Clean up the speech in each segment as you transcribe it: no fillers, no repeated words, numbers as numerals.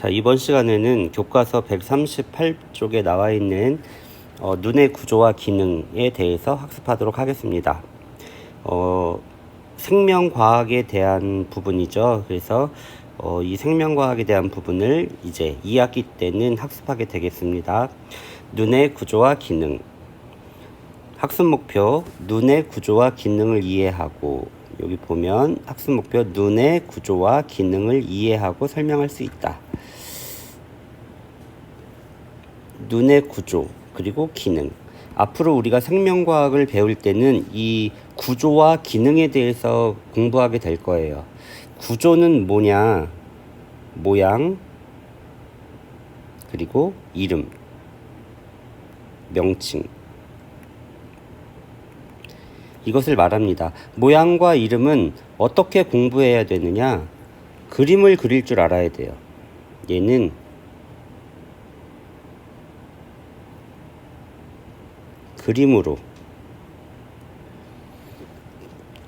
자, 이번 시간에는 교과서 138쪽에 나와 있는 눈의 구조와 기능에 대해서 학습하도록 하겠습니다. 생명과학에 대한 부분이죠. 그래서 이 생명과학에 대한 부분을 이제 2학기 때는 학습하게 되겠습니다. 눈의 구조와 기능. 학습 목표, 눈의 구조와 기능을 이해하고, 여기 보면 학습 목표, 눈의 구조와 기능을 이해하고 설명할 수 있다. 눈의 구조, 그리고 기능. 앞으로 우리가 생명과학을 배울 때는 이 구조와 기능에 대해서 공부하게 될 거예요. 구조는 뭐냐? 모양, 그리고 이름, 명칭. 이것을 말합니다. 모양과 이름은 어떻게 공부해야 되느냐? 그림을 그릴 줄 알아야 돼요. 얘는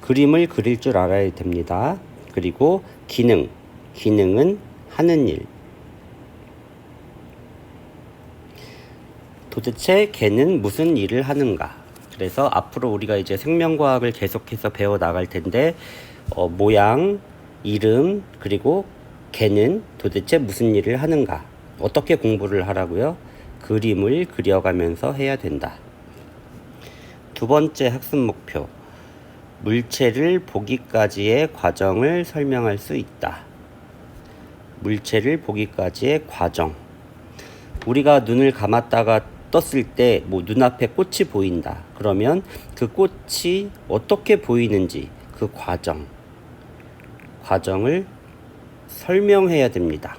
그림을 그릴 줄 알아야 됩니다. 그리고 기능은 하는 일. 도대체 걔는 무슨 일을 하는가? 그래서 앞으로 우리가 이제 생명과학을 계속해서 배워 나갈 텐데, 모양, 이름, 그리고 걔는 도대체 무슨 일을 하는가? 어떻게 공부를 하라고요? 그림을 그려가면서 해야 된다. 두 번째 학습 목표. 물체를 보기까지의 과정을 설명할 수 있다. 물체를 보기까지의 과정. 우리가 눈을 감았다가 떴을 때 눈앞에 꽃이 보인다. 그러면 그 꽃이 어떻게 보이는지 그 과정을 설명해야 됩니다.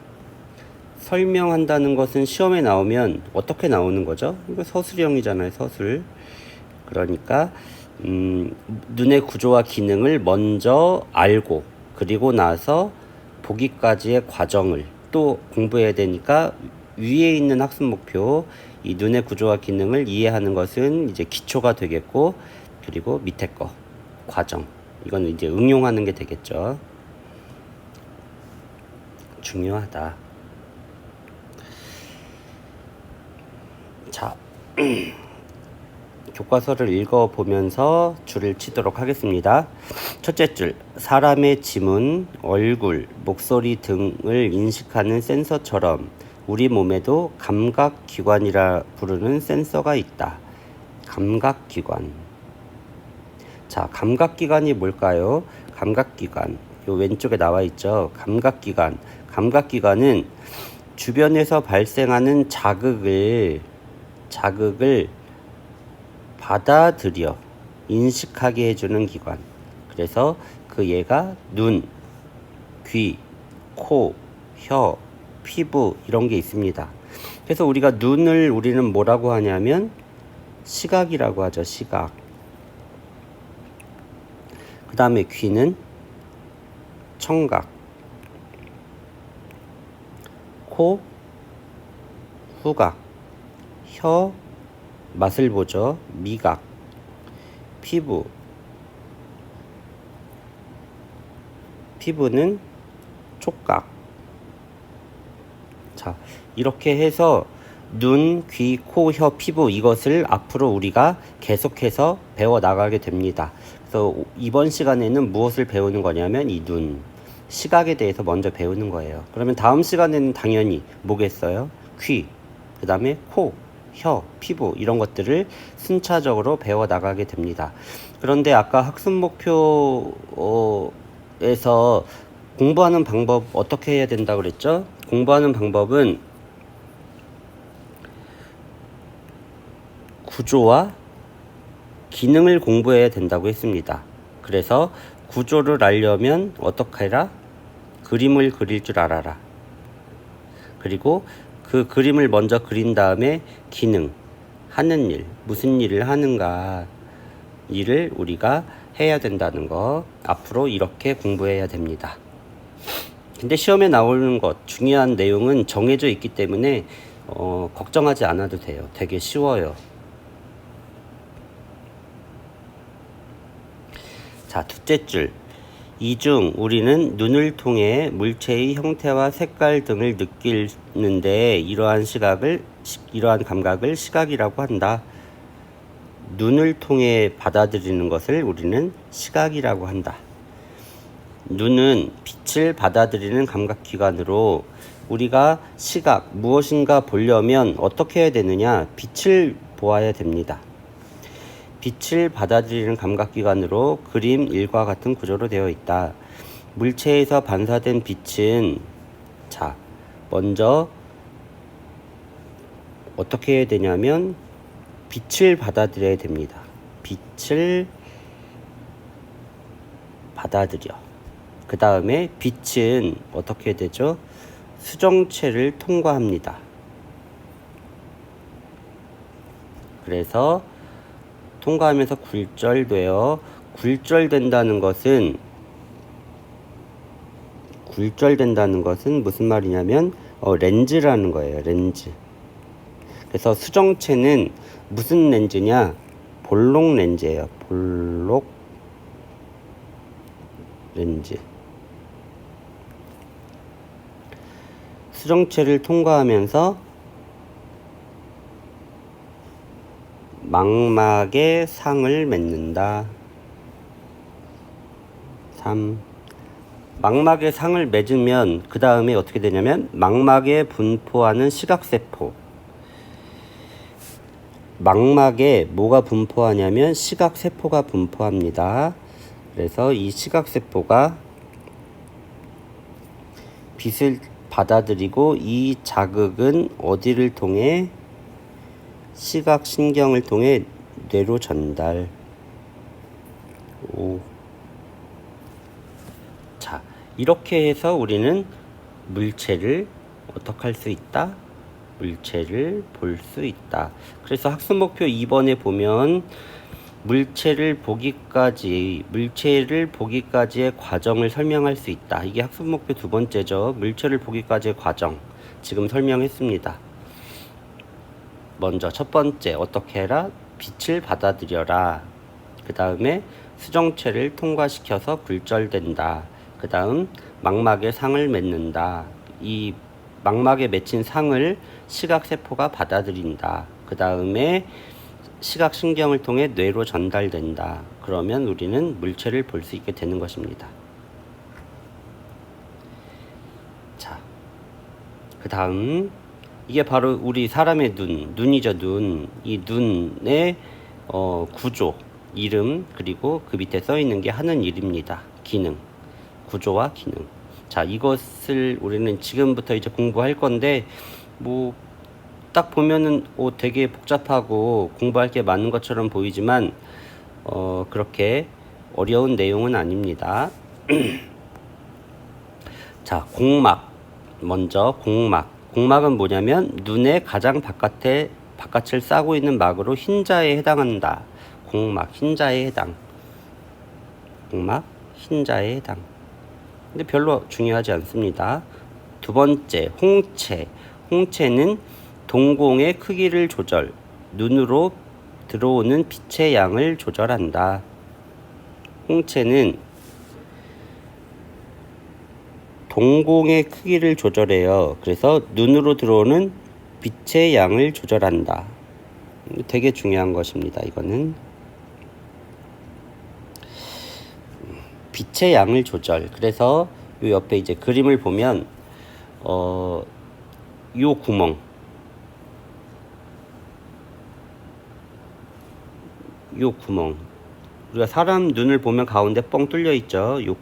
설명한다는 것은 시험에 나오면 어떻게 나오는 거죠? 이거 서술형이잖아요, 서술. 그러니까 눈의 구조와 기능을 먼저 알고, 그리고 나서 보기까지의 과정을 또 공부해야 되니까, 위에 있는 학습 목표, 이 눈의 구조와 기능을 이해하는 것은 이제 기초가 되겠고, 그리고 밑에 거 과정, 이건 이제 응용하는 게 되겠죠. 중요하다. 자, 교과서를 읽어보면서 줄을 치도록 하겠습니다. 첫째 줄, 사람의 지문, 얼굴, 목소리 등을 인식하는 센서처럼 우리 몸에도 감각기관이라 부르는 센서가 있다. 감각기관. 자, 감각기관이 뭘까요? 감각기관, 요 왼쪽에 나와 있죠. 감각기관은 주변에서 발생하는 자극을 받아들여 인식하게 해주는 기관. 그래서 그 얘가 눈, 귀, 코, 혀, 피부 이런 게 있습니다. 그래서 우리가 눈을 우리는 뭐라고 하냐면 시각이라고 하죠. 시각. 그 다음에 귀는 청각, 코, 후각, 혀, 맛을 보죠. 미각, 피부는 촉각. 자, 이렇게 해서 눈, 귀, 코, 혀, 피부, 이것을 앞으로 우리가 계속해서 배워 나가게 됩니다. 그래서 이번 시간에는 무엇을 배우는 거냐면 이 눈, 시각에 대해서 먼저 배우는 거예요. 그러면 다음 시간에는 당연히 뭐겠어요? 귀, 그 다음에 코, 혀, 피부 이런 것들을 순차적으로 배워 나가게 됩니다. 그런데 아까 학습 목표에서 공부하는 방법 어떻게 해야 된다고 그랬죠? 공부하는 방법은 구조와 기능을 공부해야 된다고 했습니다. 그래서 구조를 알려면 어떻게 해라? 그림을 그릴 줄 알아라. 그리고 그 그림을 먼저 그린 다음에 기능, 하는 일, 무슨 일을 하는가, 일을 우리가 해야 된다는 거, 앞으로 이렇게 공부해야 됩니다. 근데 시험에 나오는 것, 중요한 내용은 정해져 있기 때문에 걱정하지 않아도 돼요. 되게 쉬워요. 자, 둘째 줄, 이 중 우리는 눈을 통해 물체의 형태와 색깔 등을 느끼는데 이러한 감각을 시각이라고 한다. 눈을 통해 받아들이는 것을 우리는 시각이라고 한다. 눈은 빛을 받아들이는 감각기관으로 우리가 시각, 무엇인가 보려면 어떻게 해야 되느냐? 빛을 보아야 됩니다. 빛을 받아들이는 감각기관으로 그림 1과 같은 구조로 되어 있다. 물체에서 반사된 빛은 먼저 어떻게 해야 되냐면 빛을 받아들여야 됩니다. 빛을 받아들여. 그 다음에 빛은 어떻게 되죠? 수정체를 통과합니다. 그래서 통과하면서 굴절되어 굴절된다는 것은 무슨 말이냐면 렌즈라는 거예요. 렌즈. 그래서 수정체는 무슨 렌즈냐? 볼록 렌즈예요. 볼록 렌즈. 수정체를 통과하면서 망막에 상을 맺는다. 3. 망막에 상을 맺으면 그 다음에 어떻게 되냐면 망막에 분포하는 시각세포. 망막에 뭐가 분포하냐면 시각세포가 분포합니다. 그래서 이 시각세포가 빛을 받아들이고 이 자극은 어디를 통해? 시각신경을 통해 뇌로 전달. 자, 이렇게 해서 우리는 물체를 어떻게 할 수 있다? 물체를 볼 수 있다. 그래서 학습목표 2번에 보면 물체를 보기까지의 과정을 설명할 수 있다. 이게 학습목표 2번째죠. 물체를 보기까지의 과정. 지금 설명했습니다. 먼저 첫 번째 어떻게 해라? 빛을 받아들여라. 그 다음에 수정체를 통과시켜서 굴절된다. 그 다음 망막에 상을 맺는다. 이 망막에 맺힌 상을 시각세포가 받아들인다. 그 다음에 시각신경을 통해 뇌로 전달된다. 그러면 우리는 물체를 볼 수 있게 되는 것입니다. 자, 그 다음 이게 바로 우리 사람의 눈이죠. 눈. 이 눈의 구조, 이름, 그리고 그 밑에 써 있는 게 하는 일입니다. 기능, 구조와 기능. 자, 이것을 우리는 지금부터 이제 공부할 건데 뭐 딱 보면은 되게 복잡하고 공부할 게 많은 것처럼 보이지만 그렇게 어려운 내용은 아닙니다. 자, 공막. 먼저 공막. 공막은 뭐냐면 눈의 가장 바깥을 싸고 있는 막으로 흰자에 해당한다. 공막, 흰자에 해당. 공막, 흰자에 해당. 근데 별로 중요하지 않습니다. 두 번째, 홍채. 홍채는 동공의 크기를 조절, 눈으로 들어오는 빛의 양을 조절한다. 홍채는 동공의 크기를 조절해요. 그래서 눈으로 들어오는 빛의 양을 조절한다. 되게 중요한 것입니다. 이거는 빛의 양을 조절. 그래서 요 옆에 이제 그림을 보면 요 구멍, 우리가 사람 눈을 보면 가운데 뻥 뚫려 있죠. 요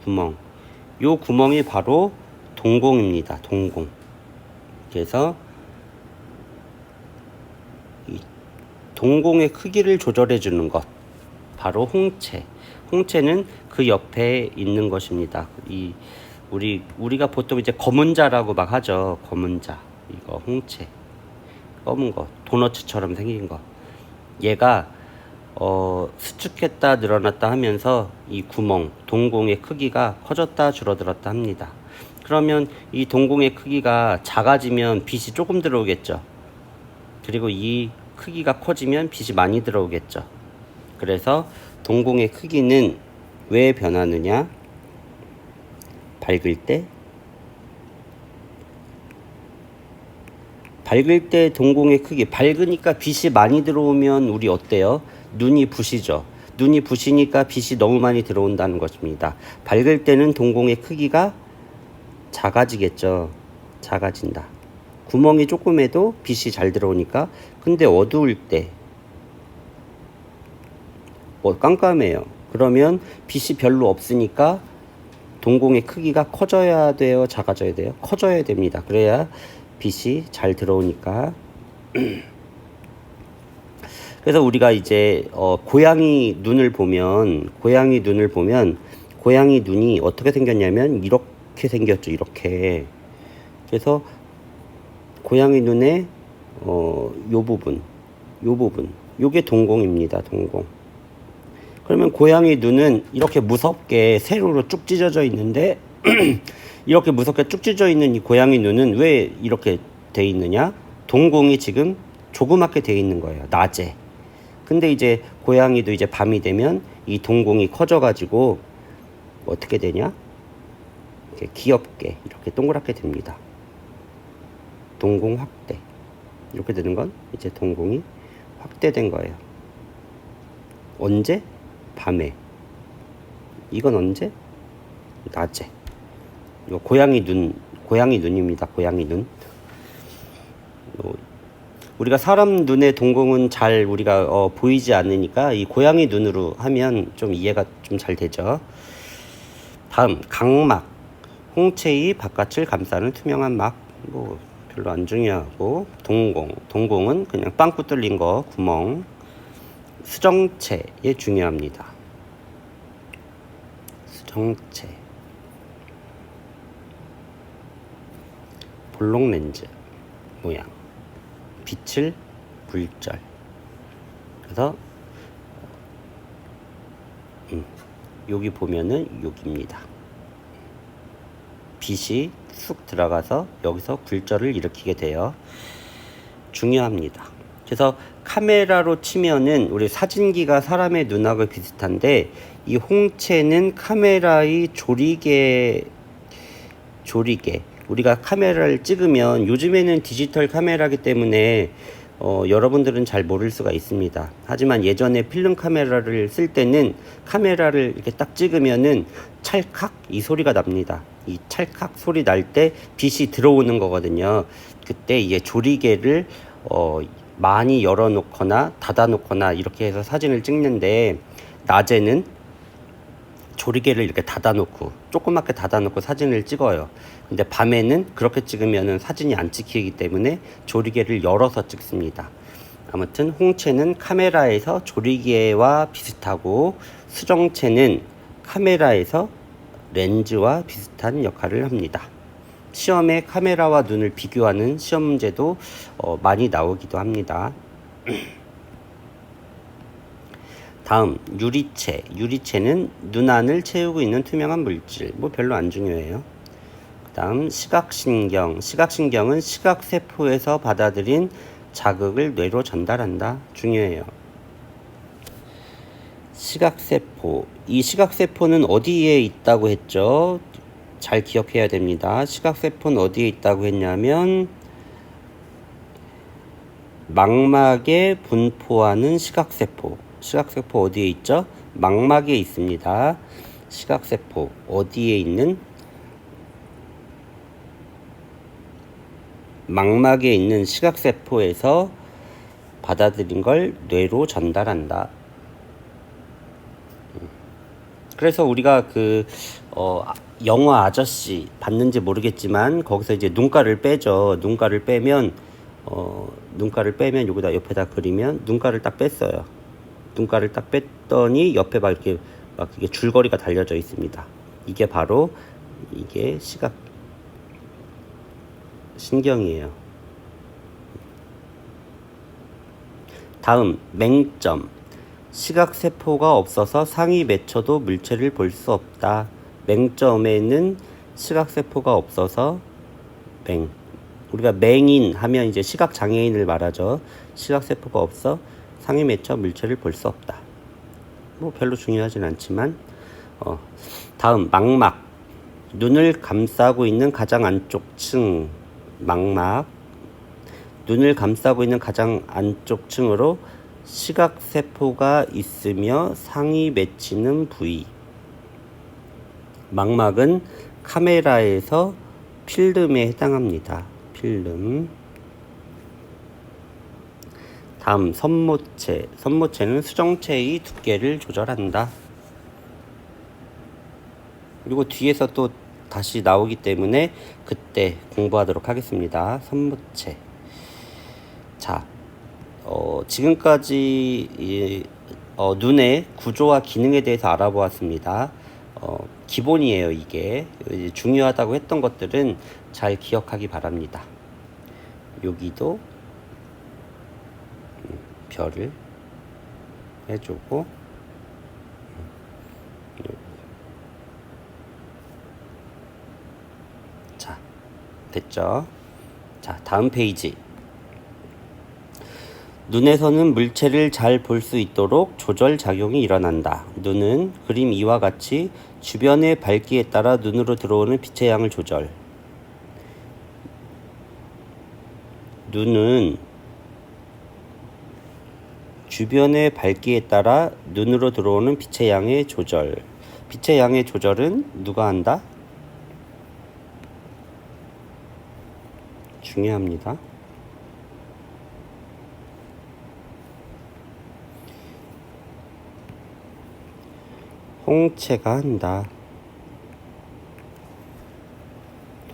구멍이 바로 동공입니다. 동공. 그래서 이 동공의 크기를 조절해 주는 것, 바로 홍채. 홍채는 그 옆에 있는 것입니다. 우리가 보통 이제 검은자라고 막 하죠. 검은자. 이거 홍채. 검은 거, 도너츠처럼 생긴 거. 얘가 수축했다 늘어났다 하면서 이 구멍, 동공의 크기가 커졌다 줄어들었다 합니다. 그러면 이 동공의 크기가 작아지면 빛이 조금 들어오겠죠. 그리고 이 크기가 커지면 빛이 많이 들어오겠죠. 그래서 동공의 크기는 왜 변하느냐? 밝을 때 동공의 크기, 밝으니까 빛이 많이 들어오면 우리 어때요? 눈이 부시죠. 눈이 부시니까 빛이 너무 많이 들어온다는 것입니다. 밝을 때는 동공의 크기가 작아지겠죠. 작아진다. 구멍이 조금해도 빛이 잘 들어오니까. 근데 어두울 때 깜깜해요. 그러면 빛이 별로 없으니까 동공의 크기가 커져야 돼요? 작아져야 돼요? 커져야 됩니다. 그래야 빛이 잘 들어오니까. 그래서 우리가 이제 고양이 눈을 보면 고양이 눈이 어떻게 생겼냐면 이렇게 생겼죠. 이렇게. 그래서 고양이 눈의 요 부분 요게 동공입니다. 동공. 그러면 고양이 눈은 이렇게 무섭게 세로로 쭉 찢어져 있는데 이렇게 무섭게 쭉 찢어져 있는 이 고양이 눈은 왜 이렇게 돼 있느냐? 동공이 지금 조그맣게 돼 있는 거예요. 낮에. 근데 이제 고양이도 이제 밤이 되면 이 동공이 커져 가지고 어떻게 되냐? 이렇게 귀엽게 이렇게 동그랗게 됩니다. 동공 확대. 이렇게 되는 건 이제 동공이 확대된 거예요. 언제? 밤에. 이건 언제? 낮에. 이거 고양이 눈입니다. 고양이 눈. 우리가 사람 눈의 동공은 잘 우리가 보이지 않으니까 이 고양이 눈으로 하면 좀 이해가 좀 잘 되죠. 다음 각막. 홍채의 바깥을 감싸는 투명한 막. 뭐 별로 안 중요하고. 동공은 그냥 빵꾸 뚫린 거 구멍. 수정체에 중요합니다. 수정체. 볼록 렌즈 모양. 빛을 굴절. 그래서 여기 보면은 여기입니다. 빛이 쑥 들어가서 여기서 굴절을 일으키게 돼요. 중요합니다. 그래서 카메라로 치면은 우리 사진기가 사람의 눈하고 비슷한데 이 홍채는 카메라의 조리개. 우리가 카메라를 찍으면 요즘에는 디지털 카메라기 때문에 여러분들은 잘 모를 수가 있습니다. 하지만 예전에 필름 카메라를 쓸 때는 카메라를 이렇게 딱 찍으면은 찰칵 이 소리가 납니다. 이 찰칵 소리 날 때 빛이 들어오는 거거든요. 그때 이게 조리개를 많이 열어놓거나 닫아놓거나 이렇게 해서 사진을 찍는데 낮에는 조리개를 이렇게 닫아놓고 조그맣게 닫아놓고 사진을 찍어요. 근데 밤에는 그렇게 찍으면 사진이 안 찍히기 때문에 조리개를 열어서 찍습니다. 아무튼 홍채는 카메라에서 조리개와 비슷하고 수정체는 카메라에서 렌즈와 비슷한 역할을 합니다. 시험에 카메라와 눈을 비교하는 시험 문제도 많이 나오기도 합니다. 다음 유리체. 유리체는 눈안을 채우고 있는 투명한 물질. 뭐 별로 안 중요해요. 다음 시각신경. 시각신경은 시각세포에서 받아들인 자극을 뇌로 전달한다. 중요해요. 시각세포. 이 시각세포는 어디에 있다고 했죠? 잘 기억해야 됩니다. 시각세포는 어디에 있다고 했냐면 망막에 분포하는 시각세포. 시각세포 어디에 있죠? 망막에 있습니다. 시각세포 어디에 있는? 망막에 있는 시각세포에서 받아들인 걸 뇌로 전달한다. 그래서 우리가 영화 아저씨 봤는지 모르겠지만 거기서 이제 눈가를 빼죠. 눈가를 빼면 여기다 옆에다 그리면 눈가를 딱 뺐어요. 눈가를 딱 뺐더니 옆에 막 이렇게 줄거리가 달려져 있습니다. 이게 바로 이게 시각 신경이에요. 다음 맹점. 시각세포가 없어서 상이 맺혀도 물체를 볼 수 없다. 맹점에는 시각세포가 없어서 우리가 맹인 하면 이제 시각장애인을 말하죠. 시각세포가 없어 상이 맺혀 물체를 볼 수 없다. 뭐 별로 중요하진 않지만 다음 망막. 눈을 감싸고 있는 가장 안쪽 층 망막, 눈을 감싸고 있는 가장 안쪽 층으로 시각세포가 있으며 상이 맺히는 부위. 망막은 카메라에서 필름에 해당합니다. 필름. 다음 선모체. 선모체는 수정체의 두께를 조절한다. 그리고 뒤에서 또 다시 나오기 때문에 그때 공부하도록 하겠습니다. 선모체. 자, 지금까지 눈의 구조와 기능에 대해서 알아보았습니다. 기본이에요. 이게 중요하다고 했던 것들은 잘 기억하기 바랍니다. 여기도 별을 해주고, 자, 됐죠? 자, 다음 페이지. 눈에서는 물체를 잘 볼 수 있도록 조절 작용이 일어난다. 눈은 그림 2와 같이 주변의 밝기에 따라 눈으로 들어오는 빛의 양을 조절. 눈은 주변의 밝기에 따라 눈으로 들어오는 빛의 양의 조절. 빛의 양의 조절은 누가 한다? 중요합니다. 홍채가 한다.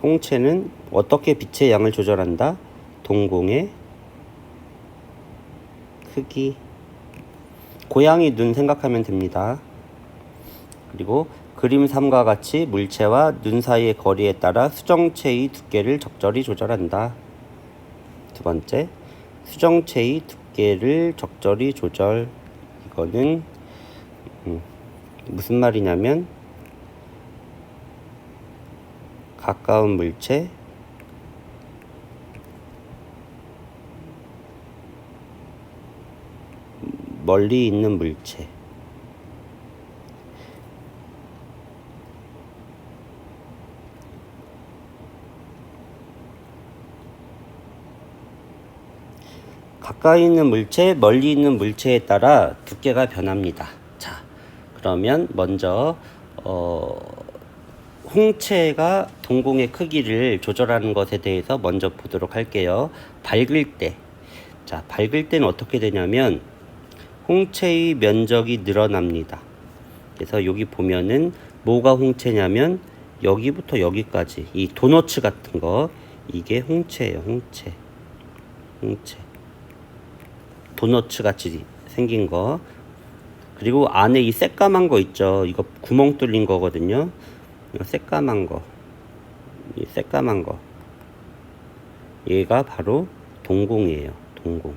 홍채는 어떻게 빛의 양을 조절한다? 동공의 크기. 고양이 눈 생각하면 됩니다. 그리고 그림 3과 같이 물체와 눈 사이의 거리에 따라 수정체의 두께를 적절히 조절한다. 두 번째, 수정체의 두께를 적절히 조절. 이거는 무슨 말이냐면 가까운 물체, 멀리 있는 물체. 가까이 있는 물체, 멀리 있는 물체에 따라 두께가 변합니다. 자, 그러면 먼저 홍채가 동공의 크기를 조절하는 것에 대해서 먼저 보도록 할게요. 밝을 때. 자, 밝을 때는 어떻게 되냐면 홍채의 면적이 늘어납니다. 그래서 여기 보면은 뭐가 홍채냐면 여기부터 여기까지 이 도너츠 같은 거, 이게 홍채예요. 홍채. 도너츠 같이 생긴 거. 그리고 안에 이 새까만 거 있죠. 이거 구멍 뚫린 거거든요. 이거 새까만 거. 이 새까만 거. 얘가 바로 동공이에요. 동공.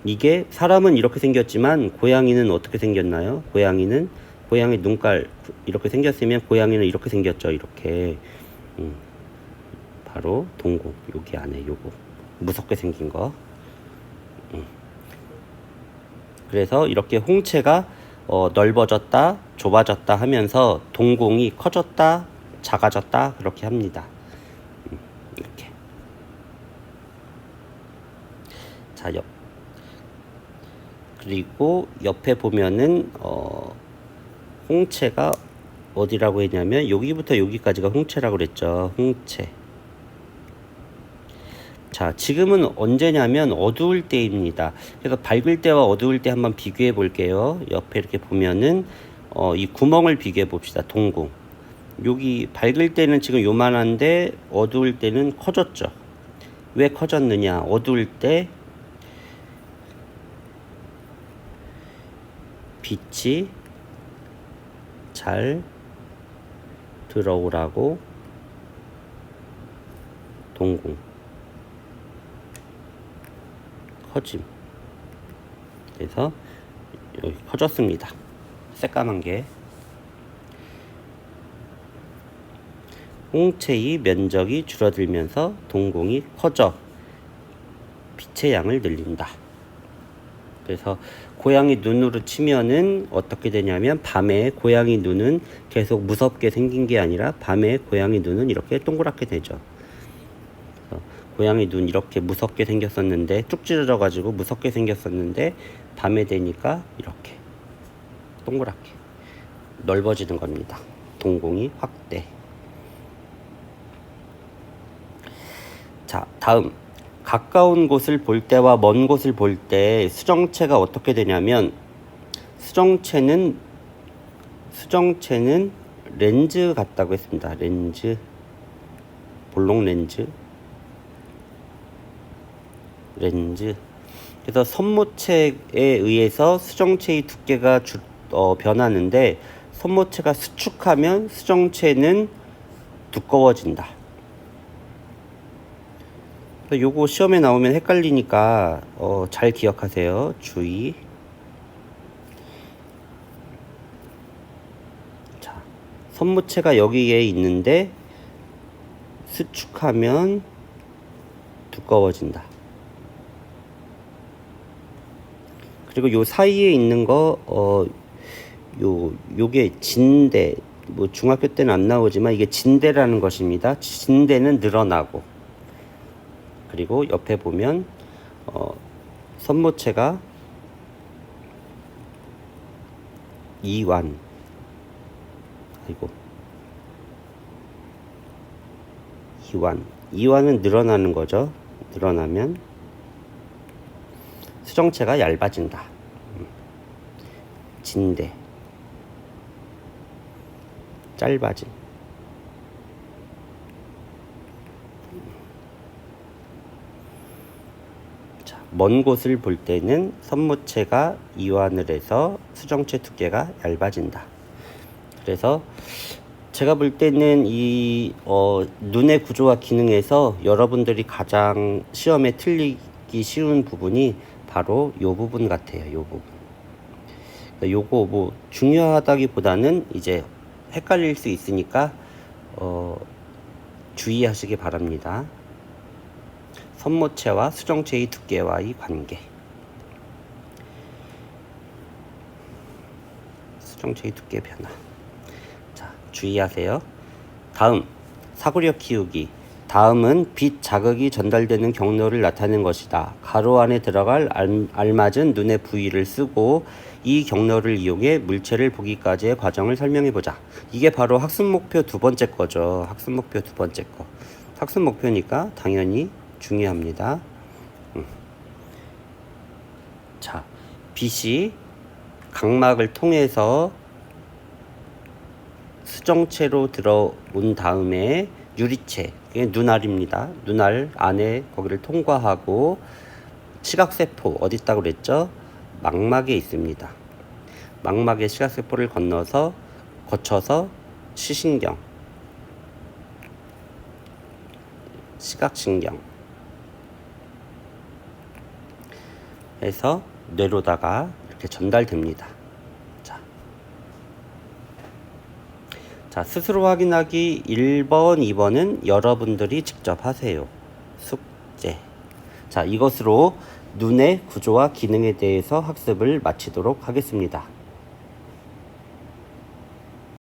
이게 사람은 이렇게 생겼지만 고양이는 어떻게 생겼나요? 고양이 눈깔 이렇게 생겼으면 고양이는 이렇게 생겼죠. 이렇게. 바로 동공. 여기 안에 요거 무섭게 생긴 거. 그래서 이렇게 홍채가 넓어졌다, 좁아졌다 하면서 동공이 커졌다, 작아졌다 그렇게 합니다. 이렇게. 자, 그리고 옆에 보면은 홍채가 어디라고 했냐면 여기부터 여기까지가 홍채라고 그랬죠. 홍채. 자, 지금은 언제냐면 어두울 때입니다. 그래서 밝을 때와 어두울 때 한번 비교해 볼게요. 옆에 이렇게 보면은 이 구멍을 비교해 봅시다. 동공. 여기 밝을 때는 지금 요만한데 어두울 때는 커졌죠. 왜 커졌느냐? 어두울 때 빛이 잘 들어오라고 동공 커짐. 그래서 여기 커졌습니다. 새까만 게. 홍채의 면적이 줄어들면서 동공이 커져 빛의 양을 늘린다. 그래서 고양이 눈으로 치면은 어떻게 되냐면 밤에 고양이 눈은 계속 무섭게 생긴 게 아니라 밤에 고양이 눈은 이렇게 동그랗게 되죠. 고양이 눈 이렇게 무섭게 생겼었는데 쭉 찢어져 가지고 무섭게 생겼었는데 밤에 되니까 이렇게 동그랗게 넓어지는 겁니다. 동공이 확대. 자, 다음 가까운 곳을 볼 때와 먼 곳을 볼 때 수정체가 어떻게 되냐면 수정체는 렌즈 같다고 했습니다. 렌즈, 볼록 렌즈. 그래서 선모체에 의해서 수정체의 두께가 변하는데 선모체가 수축하면 수정체는 두꺼워진다. 요거 시험에 나오면 헷갈리니까 잘 기억하세요. 주의. 자, 선모체가 여기에 있는데 수축하면 두꺼워진다. 그리고 요 사이에 있는 거 요게 진대, 뭐 중학교 때는 안 나오지만 이게 진대라는 것입니다. 진대는 늘어나고, 그리고 옆에 보면 선모체가 이완은 늘어나는 거죠. 늘어나면 수정체가 얇아진다. 진대, 짧아진. 자, 먼 곳을 볼 때는 선모체가 이완을 해서 수정체 두께가 얇아진다. 그래서 제가 볼 때는 이 눈의 구조와 기능에서 여러분들이 가장 시험에 틀리기 쉬운 부분이 바로 요 부분 같아요. 요 부분. 요거 뭐 중요하다기보다는 이제 헷갈릴 수 있으니까 주의하시기 바랍니다. 선모체와 수정체의 두께와의 관계. 수정체의 두께 변화. 자, 주의하세요. 다음, 사고력 키우기. 다음은 빛 자극이 전달되는 경로를 나타내는 것이다. 가로 안에 들어갈 알맞은 눈의 부위를 쓰고 이 경로를 이용해 물체를 보기까지의 과정을 설명해 보자. 이게 바로 학습 목표 두 번째 거죠. 학습 목표 두 번째 거. 학습 목표니까 당연히 중요합니다. 자, 빛이 각막을 통해서 수정체로 들어온 다음에 유리체, 이게 눈알입니다. 눈알 안에 거기를 통과하고 시각세포 어디 있다고 그랬죠? 망막에 있습니다. 망막의 시각세포를 거쳐서 시신경, 시각신경 해서 뇌로다가 이렇게 전달됩니다. 자, 스스로 확인하기 1번, 2번은 여러분들이 직접 하세요. 숙제. 자, 이것으로 눈의 구조와 기능에 대해서 학습을 마치도록 하겠습니다.